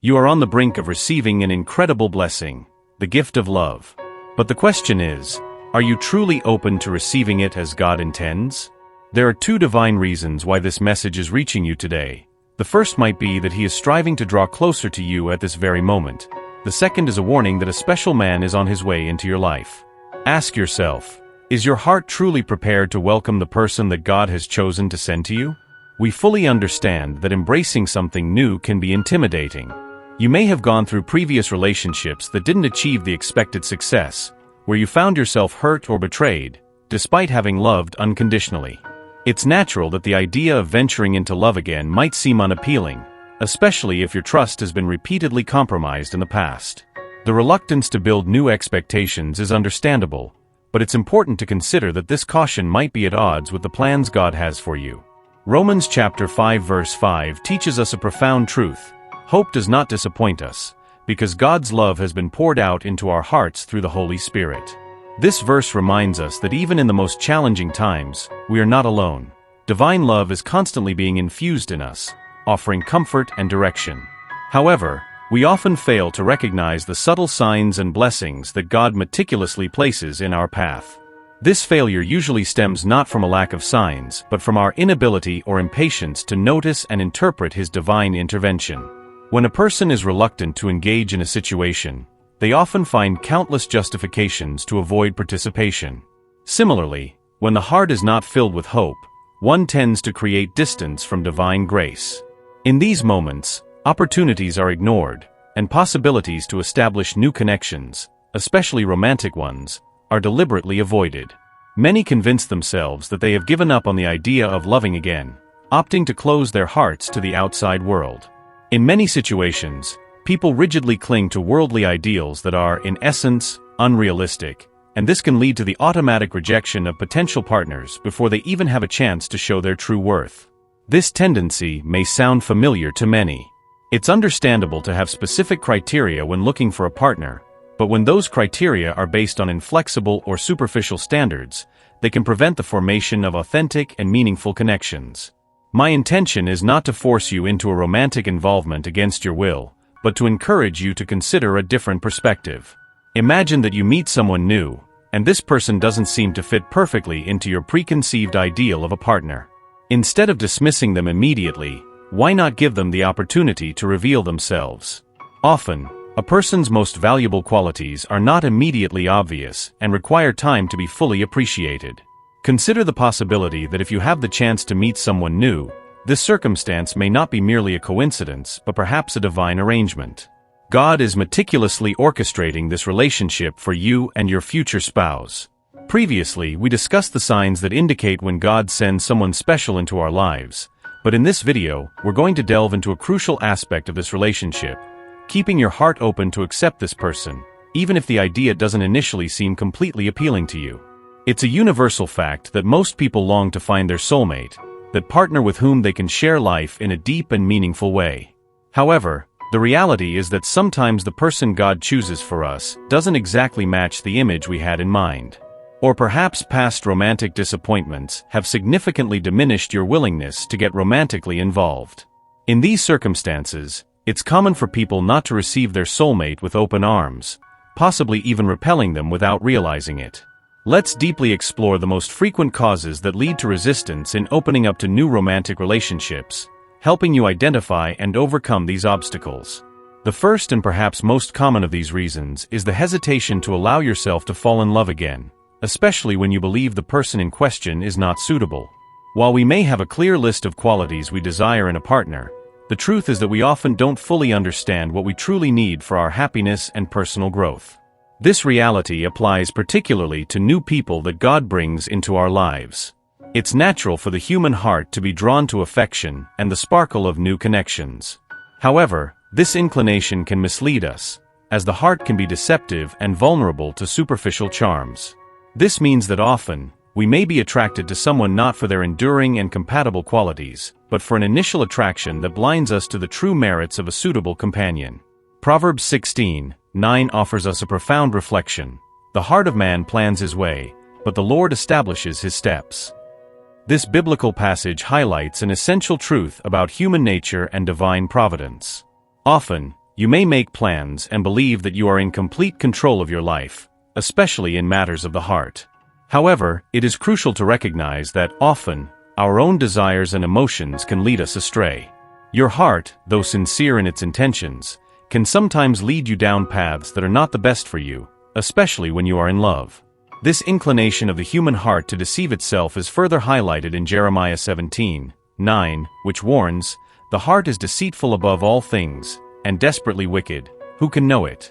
You are on the brink of receiving an incredible blessing, the gift of love. But the question is, are you truly open to receiving it as God intends? There are two divine reasons why this message is reaching you today. The first might be that He is striving to draw closer to you at this very moment. The second is a warning that a special man is on his way into your life. Ask yourself, is your heart truly prepared to welcome the person that God has chosen to send to you? We fully understand that embracing something new can be intimidating. You may have gone through previous relationships that didn't achieve the expected success, where you found yourself hurt or betrayed, despite having loved unconditionally. It's natural that the idea of venturing into love again might seem unappealing, especially if your trust has been repeatedly compromised in the past. The reluctance to build new expectations is understandable, but it's important to consider that this caution might be at odds with the plans God has for you. Romans chapter 5 verse 5 teaches us a profound truth. Hope does not disappoint us, because God's love has been poured out into our hearts through the Holy Spirit. This verse reminds us that even in the most challenging times, we are not alone. Divine love is constantly being infused in us, offering comfort and direction. However, we often fail to recognize the subtle signs and blessings that God meticulously places in our path. This failure usually stems not from a lack of signs, but from our inability or impatience to notice and interpret His divine intervention. When a person is reluctant to engage in a situation, they often find countless justifications to avoid participation. Similarly, when the heart is not filled with hope, one tends to create distance from divine grace. In these moments, opportunities are ignored, and possibilities to establish new connections, especially romantic ones, are deliberately avoided. Many convince themselves that they have given up on the idea of loving again, opting to close their hearts to the outside world. In many situations, people rigidly cling to worldly ideals that are, in essence, unrealistic, and this can lead to the automatic rejection of potential partners before they even have a chance to show their true worth. This tendency may sound familiar to many. It's understandable to have specific criteria when looking for a partner, but when those criteria are based on inflexible or superficial standards, they can prevent the formation of authentic and meaningful connections. My intention is not to force you into a romantic involvement against your will, but to encourage you to consider a different perspective. Imagine that you meet someone new, and this person doesn't seem to fit perfectly into your preconceived ideal of a partner. Instead of dismissing them immediately, why not give them the opportunity to reveal themselves? Often, a person's most valuable qualities are not immediately obvious and require time to be fully appreciated. Consider the possibility that if you have the chance to meet someone new, this circumstance may not be merely a coincidence, but perhaps a divine arrangement. God is meticulously orchestrating this relationship for you and your future spouse. Previously, we discussed the signs that indicate when God sends someone special into our lives, but in this video, we're going to delve into a crucial aspect of this relationship, keeping your heart open to accept this person, even if the idea doesn't initially seem completely appealing to you. It's a universal fact that most people long to find their soulmate, that partner with whom they can share life in a deep and meaningful way. However, the reality is that sometimes the person God chooses for us doesn't exactly match the image we had in mind. Or perhaps past romantic disappointments have significantly diminished your willingness to get romantically involved. In these circumstances, it's common for people not to receive their soulmate with open arms, possibly even repelling them without realizing it. Let's deeply explore the most frequent causes that lead to resistance in opening up to new romantic relationships, helping you identify and overcome these obstacles. The first and perhaps most common of these reasons is the hesitation to allow yourself to fall in love again, especially when you believe the person in question is not suitable. While we may have a clear list of qualities we desire in a partner, the truth is that we often don't fully understand what we truly need for our happiness and personal growth. This reality applies particularly to new people that God brings into our lives. It's natural for the human heart to be drawn to affection and the sparkle of new connections. However, this inclination can mislead us, as the heart can be deceptive and vulnerable to superficial charms. This means that often, we may be attracted to someone not for their enduring and compatible qualities, but for an initial attraction that blinds us to the true merits of a suitable companion. Proverbs 16:9 offers us a profound reflection. The heart of man plans his way, but the Lord establishes his steps. This biblical passage highlights an essential truth about human nature and divine providence. Often, You may make plans and believe that you are in complete control of your life, especially in matters of the heart. However, it is crucial to recognize that, often, our own desires and emotions can lead us astray. Your heart, though sincere in its intentions, can sometimes lead you down paths that are not the best for you, especially when you are in love. This inclination of the human heart to deceive itself is further highlighted in Jeremiah 17:9, which warns, "The heart is deceitful above all things, and desperately wicked. Who can know it?"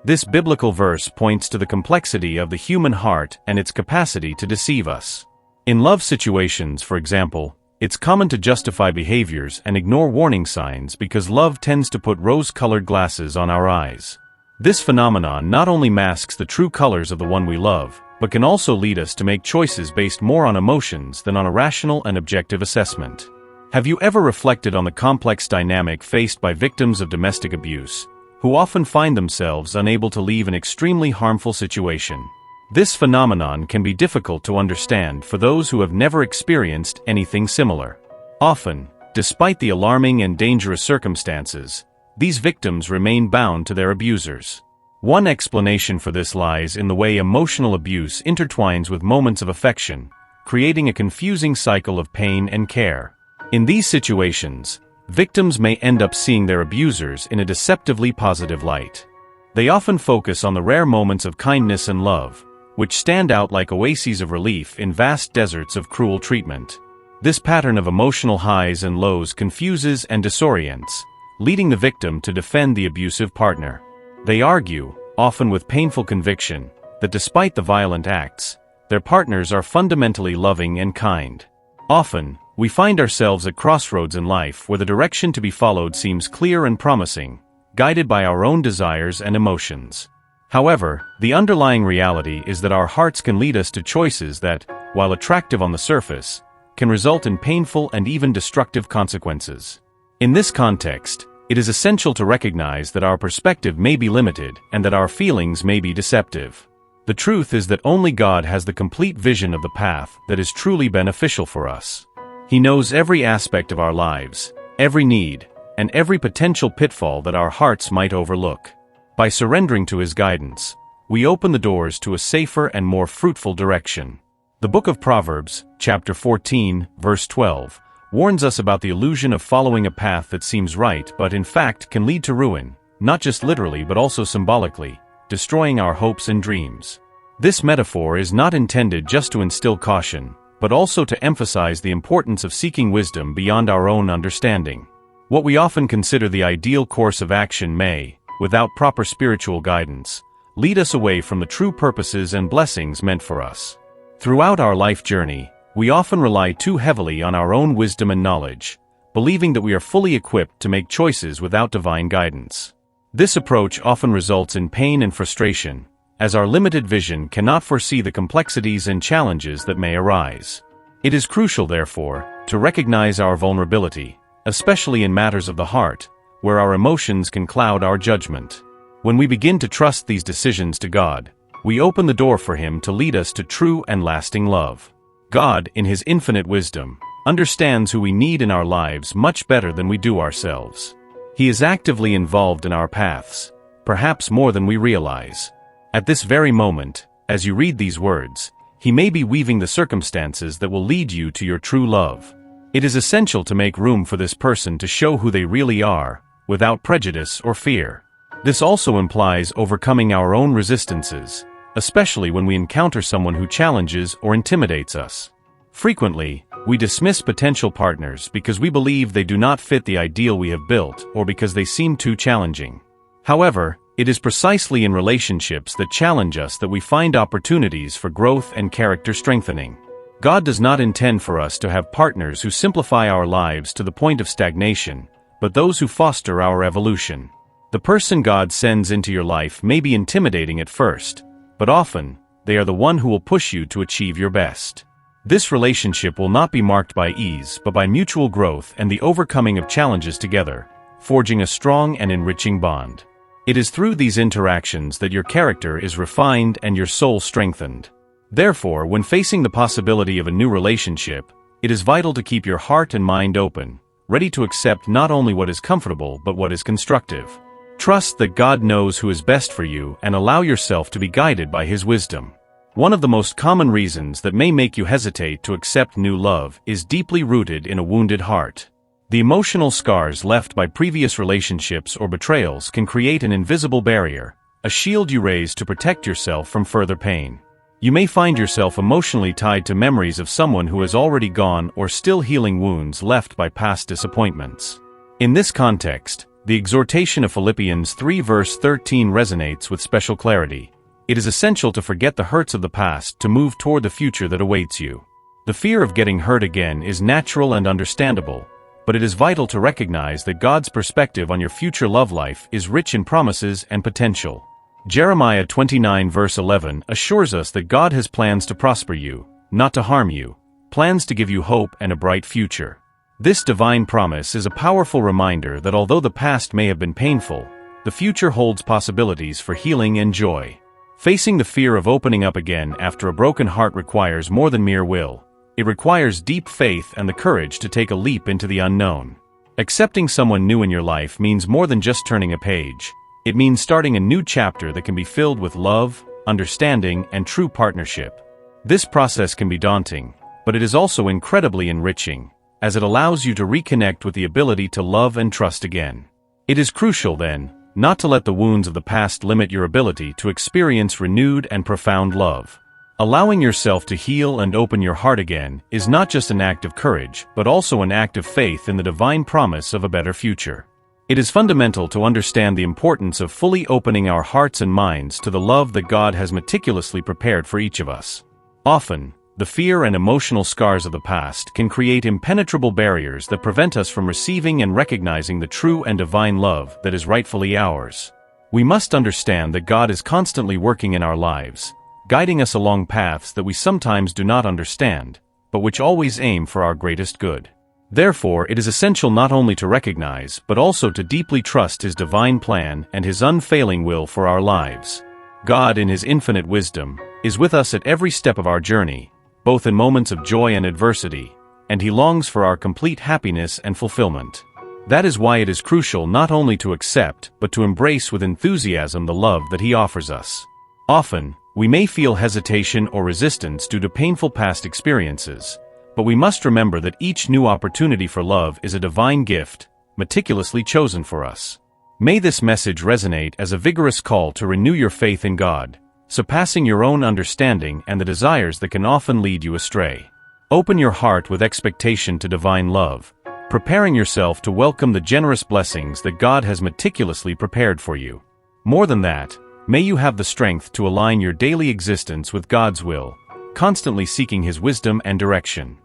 This biblical verse points to the complexity of the human heart and its capacity to deceive us. In love situations, for example, it's common to justify behaviors and ignore warning signs because love tends to put rose-colored glasses on our eyes. This phenomenon not only masks the true colors of the one we love, but can also lead us to make choices based more on emotions than on a rational and objective assessment. Have you ever reflected on the complex dynamic faced by victims of domestic abuse, who often find themselves unable to leave an extremely harmful situation? This phenomenon can be difficult to understand for those who have never experienced anything similar. Often, despite the alarming and dangerous circumstances, these victims remain bound to their abusers. One explanation for this lies in the way emotional abuse intertwines with moments of affection, creating a confusing cycle of pain and care. In these situations, victims may end up seeing their abusers in a deceptively positive light. They often focus on the rare moments of kindness and love, which stand out like oases of relief in vast deserts of cruel treatment. This pattern of emotional highs and lows confuses and disorients, leading the victim to defend the abusive partner. They argue, often with painful conviction, that despite the violent acts, their partners are fundamentally loving and kind. Often, we find ourselves at crossroads in life where the direction to be followed seems clear and promising, guided by our own desires and emotions. However, the underlying reality is that our hearts can lead us to choices that, while attractive on the surface, can result in painful and even destructive consequences. In this context, it is essential to recognize that our perspective may be limited and that our feelings may be deceptive. The truth is that only God has the complete vision of the path that is truly beneficial for us. He knows every aspect of our lives, every need, and every potential pitfall that our hearts might overlook. By surrendering to His guidance, we open the doors to a safer and more fruitful direction. The book of Proverbs, chapter 14, verse 12, warns us about the illusion of following a path that seems right but in fact can lead to ruin, not just literally but also symbolically, destroying our hopes and dreams. This metaphor is not intended just to instill caution, but also to emphasize the importance of seeking wisdom beyond our own understanding. What we often consider the ideal course of action may, without proper spiritual guidance, lead us away from the true purposes and blessings meant for us. Throughout our life journey, we often rely too heavily on our own wisdom and knowledge, believing that we are fully equipped to make choices without divine guidance. This approach often results in pain and frustration, as our limited vision cannot foresee the complexities and challenges that may arise. It is crucial, therefore, to recognize our vulnerability, especially in matters of the heart, where our emotions can cloud our judgment. When we begin to trust these decisions to God, we open the door for Him to lead us to true and lasting love. God, in His infinite wisdom, understands who we need in our lives much better than we do ourselves. He is actively involved in our paths, perhaps more than we realize. At this very moment, as you read these words, He may be weaving the circumstances that will lead you to your true love. It is essential to make room for this person to show who they really are, without prejudice or fear. This also implies overcoming our own resistances, especially when we encounter someone who challenges or intimidates us. Frequently, we dismiss potential partners because we believe they do not fit the ideal we have built or because they seem too challenging. However, it is precisely in relationships that challenge us that we find opportunities for growth and character strengthening. God does not intend for us to have partners who simplify our lives to the point of stagnation, but those who foster our evolution. The person God sends into your life may be intimidating at first, but often, they are the one who will push you to achieve your best. This relationship will not be marked by ease but by mutual growth and the overcoming of challenges together, forging a strong and enriching bond. It is through these interactions that your character is refined and your soul strengthened. Therefore, when facing the possibility of a new relationship, it is vital to keep your heart and mind open, ready to accept not only what is comfortable but what is constructive. Trust that God knows who is best for you and allow yourself to be guided by His wisdom. One of the most common reasons that may make you hesitate to accept new love is deeply rooted in a wounded heart. The emotional scars left by previous relationships or betrayals can create an invisible barrier, a shield you raise to protect yourself from further pain. You may find yourself emotionally tied to memories of someone who has already gone or still healing wounds left by past disappointments. In this context, the exhortation of Philippians 3 verse 13 resonates with special clarity. It is essential to forget the hurts of the past to move toward the future that awaits you. The fear of getting hurt again is natural and understandable, but it is vital to recognize that God's perspective on your future love life is rich in promises and potential. Jeremiah 29 verse 11 assures us that God has plans to prosper you, not to harm you, plans to give you hope and a bright future. This divine promise is a powerful reminder that although the past may have been painful, the future holds possibilities for healing and joy. Facing the fear of opening up again after a broken heart requires more than mere will. It requires deep faith and the courage to take a leap into the unknown. Accepting someone new in your life means more than just turning a page. It means starting a new chapter that can be filled with love, understanding, and true partnership. This process can be daunting, but it is also incredibly enriching, as it allows you to reconnect with the ability to love and trust again. It is crucial, then, not to let the wounds of the past limit your ability to experience renewed and profound love. Allowing yourself to heal and open your heart again is not just an act of courage, but also an act of faith in the divine promise of a better future. It is fundamental to understand the importance of fully opening our hearts and minds to the love that God has meticulously prepared for each of us. Often, the fear and emotional scars of the past can create impenetrable barriers that prevent us from receiving and recognizing the true and divine love that is rightfully ours. We must understand that God is constantly working in our lives, guiding us along paths that we sometimes do not understand, but which always aim for our greatest good. Therefore, it is essential not only to recognize, but also to deeply trust His divine plan and His unfailing will for our lives. God, in His infinite wisdom, is with us at every step of our journey, both in moments of joy and adversity, and He longs for our complete happiness and fulfillment. That is why it is crucial not only to accept, but to embrace with enthusiasm the love that He offers us. Often, we may feel hesitation or resistance due to painful past experiences, but we must remember that each new opportunity for love is a divine gift, meticulously chosen for us. May this message resonate as a vigorous call to renew your faith in God, surpassing your own understanding and the desires that can often lead you astray. Open your heart with expectation to divine love, preparing yourself to welcome the generous blessings that God has meticulously prepared for you. More than that, may you have the strength to align your daily existence with God's will, constantly seeking His wisdom and direction.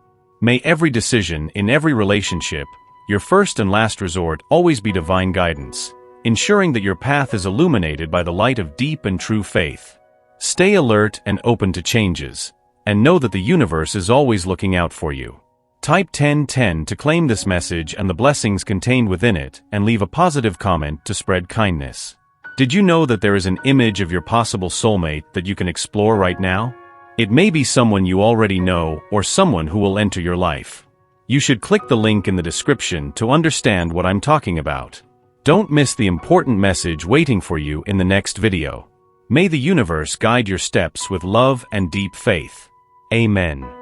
May every decision in every relationship, your first and last resort, always be divine guidance, ensuring that your path is illuminated by the light of deep and true faith. Stay alert and open to changes, and know that the universe is always looking out for you. Type 1010 to claim this message and the blessings contained within it, and leave a positive comment to spread kindness. Did you know that there is an image of your possible soulmate that you can explore right now? It may be someone you already know or someone who will enter your life. You should click the link in the description to understand what I'm talking about. Don't miss the important message waiting for you in the next video. May the universe guide your steps with love and deep faith. Amen.